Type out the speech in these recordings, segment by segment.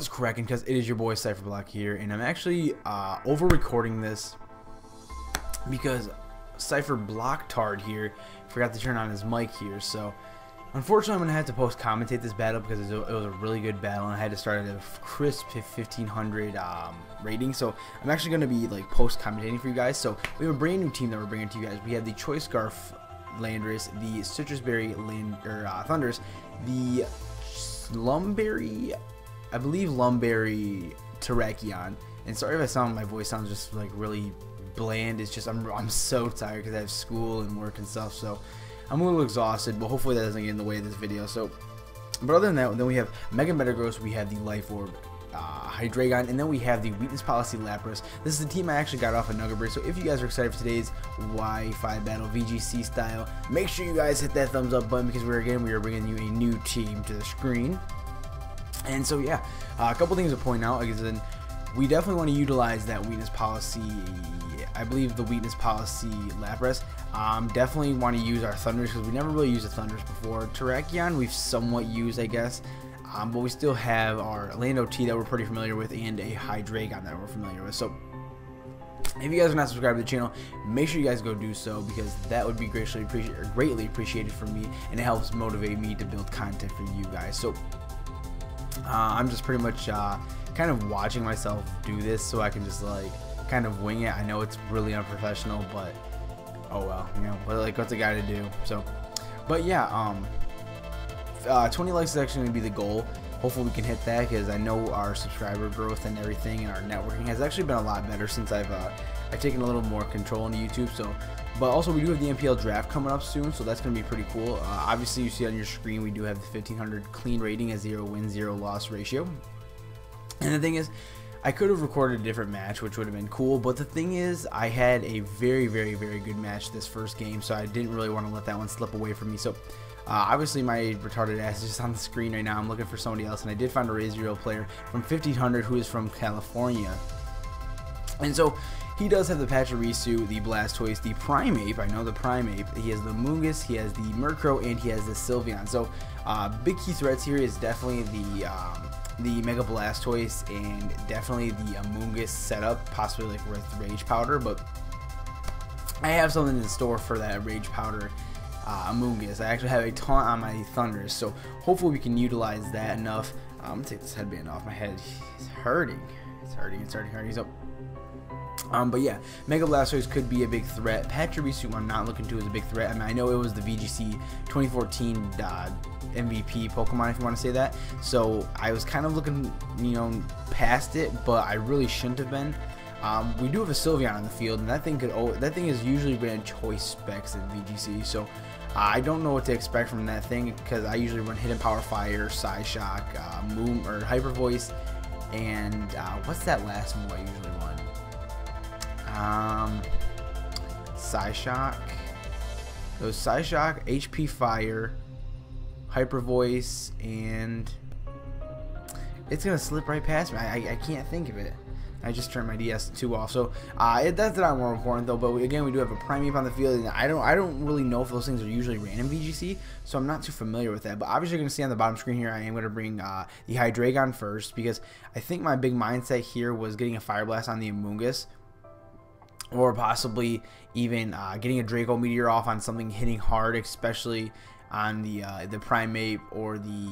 is cracking? Because it is your boy Cipher here, and I'm actually over recording this because Cipher BlockTARD here forgot to turn on his mic here. So unfortunately, I'm gonna have to post commentate this battle because it was a really good battle, and I had to start at a crisp 1500 rating. So I'm actually gonna be like post commentating for you guys. So we have a brand new team that we're bringing to you guys. We have the Choice Scarf Landers, the Citrusberry Thunders, the Lumberry, I believe Lumberry Terrakion. And sorry if my voice sounds just like really bland. It's just I'm so tired because I have school and work and stuff, so I'm a little exhausted, but hopefully that doesn't get in the way of this video. So, but other than that, then we have Mega Metagross, we have the Life Orb Hydreigon, and then we have the Weakness Policy Lapras. This is the team I actually got off of Nuggetberry. So if you guys are excited for today's Wi-Fi battle, VGC style, make sure you guys hit that thumbs up button because we are bringing you a new team to the screen. And so yeah, a couple things to point out. Again, we definitely want to utilize that Weakness Policy. I believe the Weakness Policy Lapras. Definitely want to use our Thunders because we never really used the Thunders before. Terrakion we've somewhat used, I guess. But we still have our Lando T that we're pretty familiar with, and a Hydreigon that we're familiar with. So if you guys are not subscribed to the channel, make sure you guys go do so, because that would be greatly appreciated for me, and it helps motivate me to build content for you guys. So I'm just pretty much kind of watching myself do this so I can just like kind of wing it. I know it's really unprofessional, but oh well, you know, but like what's a guy to do? So, but yeah, 20 likes is actually going to be the goal. Hopefully we can hit that, because I know our subscriber growth and everything and our networking has actually been a lot better since I've taken a little more control into YouTube. So, but also we do have the MPL draft coming up soon, so that's going to be pretty cool. Obviously you see on your screen we do have the 1500 clean rating, a 0 win 0 loss ratio. And the thing is, I could have recorded a different match, which would have been cool, but the thing is, I had a very good match this first game, so I didn't really want to let that one slip away from me. So obviously my retarded ass is just on the screen right now. I'm looking for somebody else, and I did find a Razorial player from 1500 who is from California. And so he does have the Pachirisu, the Blastoise, the Primeape. I know the Primeape. He has the Mungus, he has the Murkrow, and he has the Sylveon. So big key threats here is definitely the Mega Blastoise and definitely the Amoonguss setup, possibly like with Rage Powder, but I have something in store for that Rage Powder Amoonguss. I actually have a taunt on my Thunders, so hopefully we can utilize that enough. I'm gonna take this headband off my head. It's hurting. It's hurting. So but yeah, Mega Blastoise could be a big threat. Pachirisu I'm not looking to as a big threat. I mean, I know it was the VGC 2014 MVP Pokemon, if you want to say that. So I was kind of looking, you know, past it, but I really shouldn't have been. We do have a Sylveon on the field, and that thing is usually ran choice specs in VGC. So I don't know what to expect from that thing, because I usually run Hidden Power Fire, Psyshock, Moon or Hyper Voice, and what's that last move I usually run? Psyshock. It was Psyshock, HP Fire, Hyper Voice, and it's gonna slip right past me. I can't think of it. I just turned my DS2 off. So that's not more important though. But again, we do have a Primeape on the field, and I don't really know if those things are usually ran in VGC, so I'm not too familiar with that. But obviously, you're gonna see on the bottom screen here, I am gonna bring the Hydreigon first, because I think my big mindset here was getting a Fire Blast on the Amoonguss, or possibly even getting a Draco Meteor off on something hitting hard, especially on the Primeape or the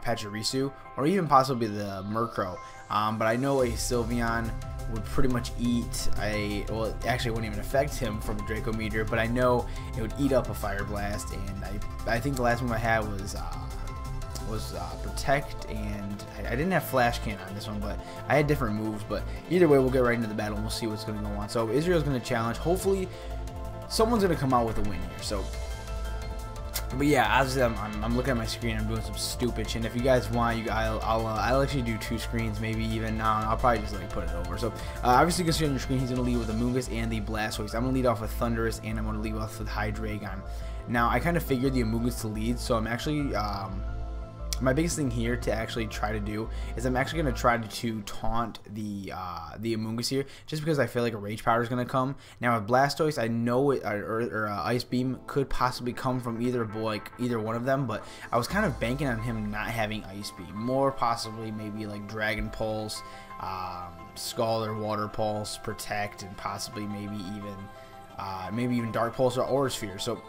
Pachirisu, or even possibly the Murkrow. But I know a Sylveon would pretty much eat well, actually it wouldn't even affect him from a Draco Meteor, but I know it would eat up a Fire Blast, and I think the last move I had was Protect, and I didn't have Flash Cannon on this one, but I had different moves. But either way, we'll get right into the battle and we'll see what's going to go on. So Israel's going to challenge. Hopefully someone's going to come out with a win here. So, but yeah, obviously I'm looking at my screen. I'm doing some stupid shit. And if you guys want, I'll actually do two screens, maybe even. I'll probably just like put it over. So obviously you can see on your screen, he's going to lead with the Amoonguss and the Blastoise. I'm going to lead off with Thundurus, and I'm going to lead off with Hydreigon. Now I kind of figured the Amoonguss to lead, so I'm actually my biggest thing here to actually try to do is I'm actually going to try to taunt the Amoonguss here, just because I feel like a Rage Powder is going to come. Now with Blastoise, I know it, or Ice Beam could possibly come from either one of them, but I was kind of banking on him not having Ice Beam. More possibly maybe like Dragon Pulse, Scald or Water Pulse, Protect, and possibly maybe even Dark Pulse or Aura Sphere. So,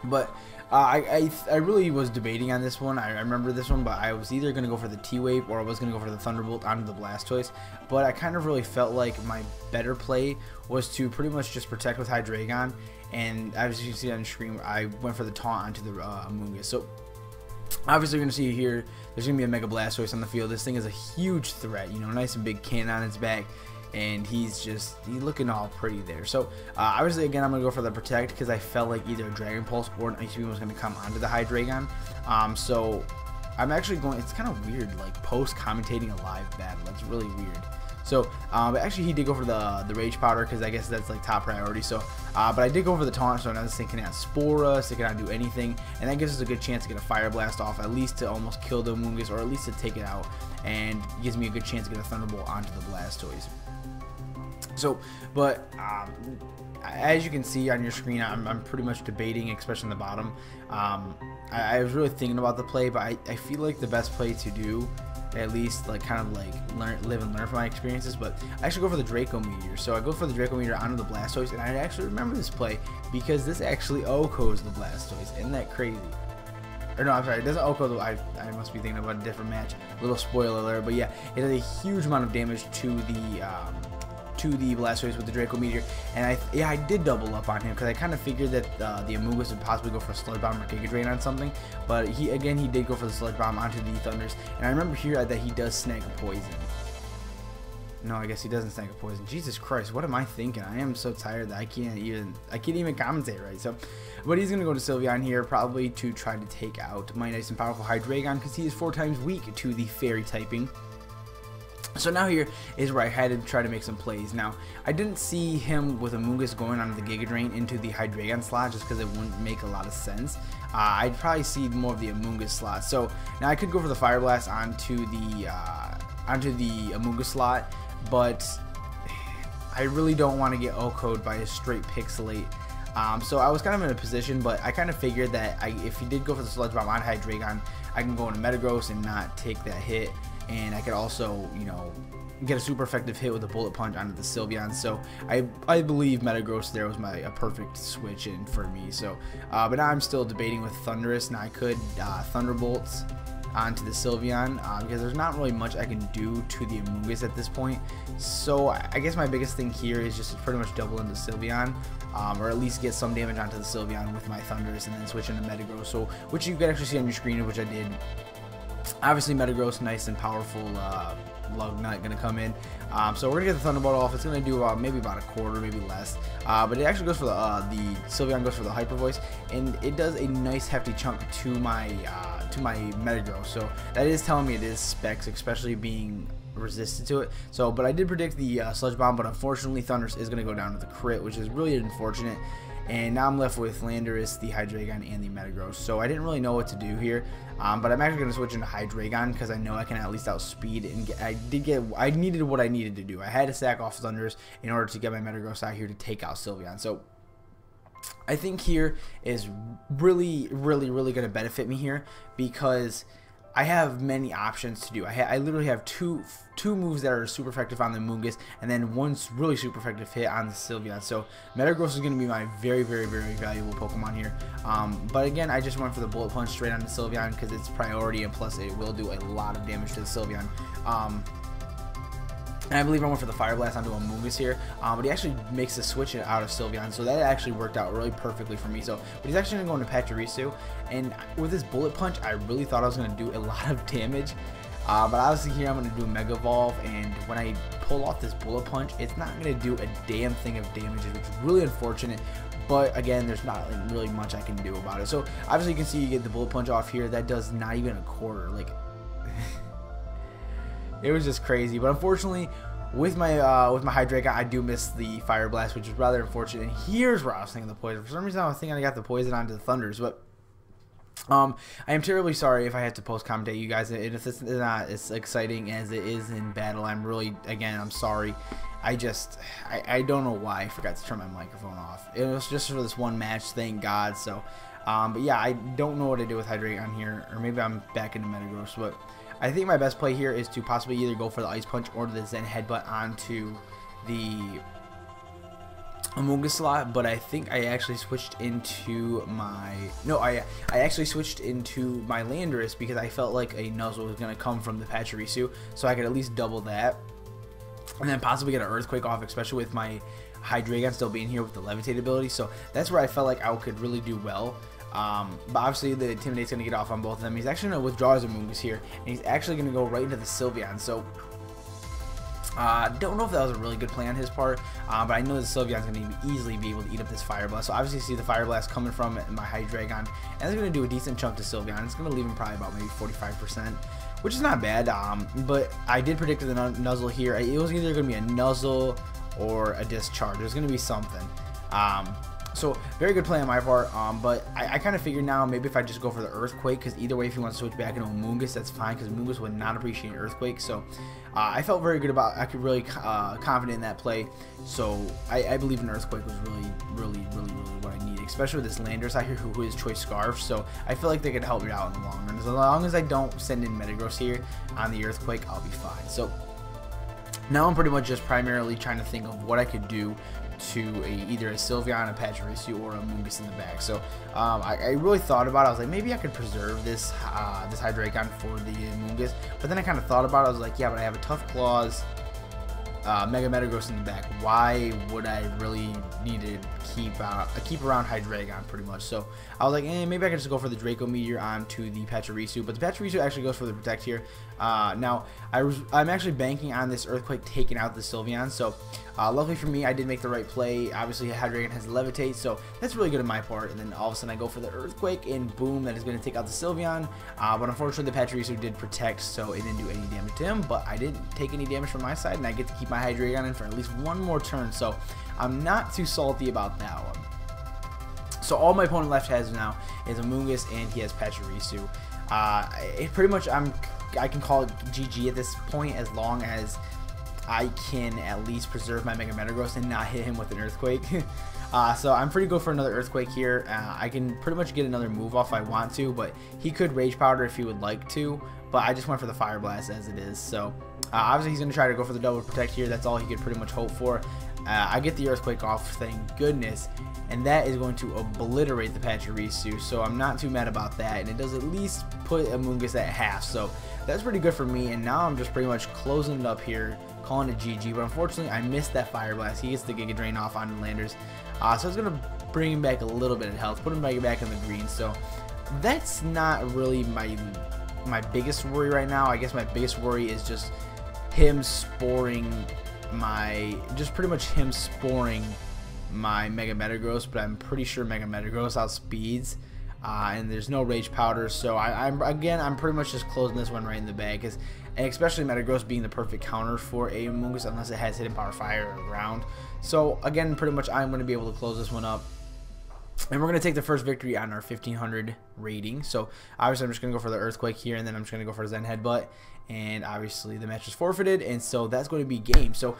but I really was debating on this one. I remember this one, but I was either going to go for the T-Wave or I was going to go for the Thunderbolt onto the Blastoise. But I kind of really felt like my better play was to pretty much just protect with Hydreigon. And as you can see on the screen, I went for the taunt onto the Amoonguss. So obviously, you're going to see here, there's going to be a Mega Blastoise on the field. This thing is a huge threat, you know, nice and big cannon on its back. And he's looking all pretty there. So obviously, again, I'm gonna go for the Protect because I felt like either a Dragon Pulse or an Ice Beam was gonna come onto the Hydreigon. So I'm actually going. It's kind of weird, like post commentating a live battle. That's really weird. So but actually, he did go for the Rage Powder because I guess that's like top priority. So but I did go for the taunt. So now this thing cannot Spore us. It cannot do anything, and that gives us a good chance to get a Fire Blast off, at least to almost kill the Amoonguss, or at least to take it out, and gives me a good chance to get a Thunderbolt onto the Blastoise. So, but as you can see on your screen, I'm pretty much debating, especially on the bottom. I was really thinking about the play, but I feel like the best play to do, at least like kind of like live and learn from my experiences, but I actually go for the Draco Meteor. So I go for the Draco Meteor onto the Blastoise, and I actually remember this play because this actually OHKOs the Blastoise. Isn't that crazy? Or no, I'm sorry, it doesn't OHKO. I must be thinking about a different match. Little spoiler alert, but yeah, it does a huge amount of damage to the Blastoise with the Draco Meteor, and I did double up on him because I kind of figured that the Amoonguss would possibly go for a Sludge Bomb or Giga Drain on something, but he did go for the Sludge Bomb onto the Thunders, and I remember here that he does snag a Poison. No, I guess he doesn't snag a Poison. Jesus Christ, what am I thinking? I am so tired that I can't even commentate right. So, but he's gonna go to Sylveon here, probably to try to take out my nice and powerful Hydreigon because he is 4 times weak to the Fairy typing. So now here is where I had to try to make some plays. Now, I didn't see him with Amoonguss going on the Giga Drain into the Hydreigon slot just because it wouldn't make a lot of sense. I'd probably see more of the Amoonguss slot. So now I could go for the Fire Blast onto the Amoonguss slot, but I really don't want to get OHKO'd by a straight Pixelate. So I was kind of in a position, but I kind of figured that if he did go for the Sludge Bomb on Hydreigon, I can go into Metagross and not take that hit. And I could also, you know, get a super effective hit with a Bullet Punch onto the Sylveon. So I believe Metagross there was a perfect switch in for me. So, but now I'm still debating with Thundurus. Now I could Thunderbolts onto the Sylveon because there's not really much I can do to the Amoonguss at this point. So I guess my biggest thing here is just to pretty much double into Sylveon, or at least get some damage onto the Sylveon with my Thundurus and then switch into Metagross. So which you can actually see on your screen, which I did. Obviously, Metagross, nice and powerful lug nut going to come in. So we're going to get the Thunderbolt off. It's going to do maybe about a quarter, maybe less. But it actually goes for the Sylveon goes for the Hyper Voice, and it does a nice hefty chunk to my Metagross. So that is telling me it is specs, especially being resistant to it. So, but I did predict the Sludge Bomb, but unfortunately, Thundurus is going to go down with the crit, which is really unfortunate. And now I'm left with Landorus, the Hydreigon, and the Metagross. So I didn't really know what to do here, but I'm actually going to switch into Hydreigon because I know I can at least outspeed it. And I needed what I needed to do. I had to sack off Thundurus in order to get my Metagross out here to take out Sylveon. So I think here is really going to benefit me here because I have many options to do. I literally have two moves that are super effective on the Amoonguss, and then one really super effective hit on the Sylveon. So Metagross is going to be my very valuable Pokemon here. But again, I just went for the Bullet Punch straight on the Sylveon because it's priority, and plus it will do a lot of damage to the Sylveon. And I believe I went for the Fire Blast onto Amoonguss here, but he actually makes the switch out of Sylveon, so that actually worked out really perfectly for me. So, but he's actually going to go into Pachirisu, and with his Bullet Punch, I really thought I was going to do a lot of damage. But obviously here I'm going to do a Mega Evolve, and when I pull off this Bullet Punch, it's not going to do a damn thing of damage, which is really unfortunate. But again, there's not really much I can do about it. So obviously you can see you get the Bullet Punch off here. That does not even a quarter. Like, it was just crazy. But unfortunately, with my Hydreigon, I do miss the Fire Blast, which is rather unfortunate. And here's where I was thinking the Poison. For some reason, I was thinking I got the Poison onto the Thunders, but I am terribly sorry if I had to post commentate you guys. If it's not as exciting as it is in battle, I'm really, again, I'm sorry. I don't know why I forgot to turn my microphone off. It was just for this one match, thank God. So, but yeah, I don't know what to do with Hydrate on here, or maybe I'm back into Metagross. But I think my best play here is to possibly either go for the Ice Punch or the Zen Headbutt onto the Amoonguss slot, but I think I actually switched into my I actually switched into my Landorus because I felt like a Nuzzle was going to come from the Pachirisu, so I could at least double that and then possibly get an Earthquake off, especially with my Hydreigon still being here with the Levitate ability. So that's where I felt like I could really do well. But obviously the Intimidate's going to get off on both of them. He's actually going to withdraw his Amoonguss here, and he's actually going to go right into the Sylveon. So don't know if that was a really good play on his part, but I know that Sylveon's going to easily be able to eat up this Fire Blast. So obviously you see the Fire Blast coming from my Hydreigon, and it's going to do a decent chunk to Sylveon. It's going to leave him probably about maybe 45%, which is not bad, but I did predict the Nuzzle here. It was either going to be a Nuzzle or a Discharge. There's going to be something. So very good play on my part, but I kind of figured now maybe if I just go for the Earthquake, because either way if you want to switch back into Amoonguss, that's fine, because Amoonguss would not appreciate Earthquake. So I felt very good about, I could really confident in that play. So I believe an Earthquake was really what I needed, especially with this Landorus out here who is Choice Scarf. So I feel like they could help me out in the long run. As long as I don't send in Metagross here on the Earthquake, I'll be fine. So now I'm pretty much just primarily trying to think of what I could do to either a Sylveon, a Pachirisu, or a Amoonguss in the back. So I really thought about it. I was like, maybe I could preserve this this Hydreigon for the Amoonguss. But then I kind of thought about it. I was like, yeah, but I have a Tough Claws, Mega Metagross in the back. Why would I really need to keep around Hydreigon pretty much? So I was like, maybe I could just go for the Draco Meteor onto the Pachirisu. But the Pachirisu actually goes for the Protect here. Now I'm actually banking on this Earthquake taking out the Sylveon. So luckily for me, I did make the right play. Obviously, Hydreigon has Levitate, so that's really good on my part. And then all of a sudden, I go for the Earthquake, and boom, that is going to take out the Sylveon. But unfortunately, the Pachirisu did Protect, so it didn't do any damage to him. But I didn't take any damage from my side, and I get to keep my Hydreigon in for at least one more turn. So I'm not too salty about that one. So all my opponent left has now is Amoonguss, and he has Pachirisu. It pretty much I can call it GG at this point, as long as I can at least preserve my Mega Metagross and not hit him with an Earthquake. So I'm pretty good for another Earthquake here. I can pretty much get another move off if I want to, but he could Rage Powder if he would like to, but I just went for the Fire Blast as it is. So obviously he's going to try to go for the double Protect here. That's all he could pretty much hope for. I get the Earthquake off, thank goodness, and that is going to obliterate the Pachirisu, so I'm not too mad about that, and it does at least put Amoonguss at half, so that's pretty good for me. And now I'm just pretty much closing it up here, calling it GG, but unfortunately I missed that Fire Blast. He gets the Giga Drain off on Landers, so it's going to bring him back a little bit of health, put him back in the green. So that's not really my biggest worry right now. I guess my biggest worry is just him sporing pretty much him sporing my Mega Metagross, but I'm pretty sure Mega Metagross outspeeds, and there's no Rage Powder, so I'm pretty much just closing this one right in the bag, and especially Metagross being the perfect counter for a Amoonguss unless it has Hidden Power Fire or Ground. So again, pretty much I'm going to be able to close this one up, and we're going to take the first victory on our 1500 rating. So obviously I'm just going to go for the Earthquake here, and then I'm just going to go for Zen Headbutt, and obviously the match is forfeited, and so that's going to be game. So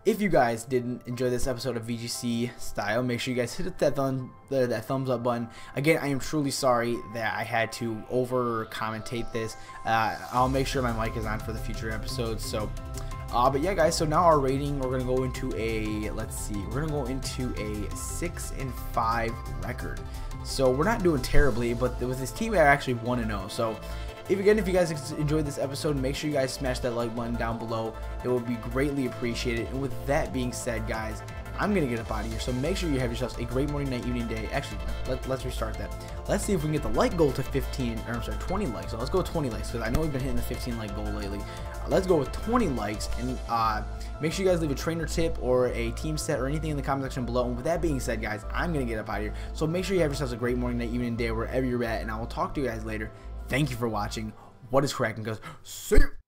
if you guys didn't enjoy this episode of VGC style, make sure you guys hit that thumbs up button. Again, I am truly sorry that I had to over commentate this. I'll make sure my mic is on for the future episodes. So but yeah, guys, so now our rating, we're gonna go into a, we're gonna go into a 6-5 record. So we're not doing terribly, but with this team, we're actually 1-0. So if you guys enjoyed this episode, make sure you guys smash that like button down below. It will be greatly appreciated. And with that being said, guys, I'm gonna get up out of here. So make sure you have yourselves a great morning, night, evening, day. Actually, let's restart that. Let's see if we can get the like goal to 20 likes. So let's go with 20 likes, because I know we've been hitting the 15 like goal lately. Let's go with 20 likes, and make sure you guys leave a trainer tip or a team set or anything in the comment section below. And with that being said, guys, I'm gonna get up out of here. So make sure you have yourselves a great morning, night, evening, day, wherever you're at, and I will talk to you guys later. Thank you for watching. What is cracking, guys? See you.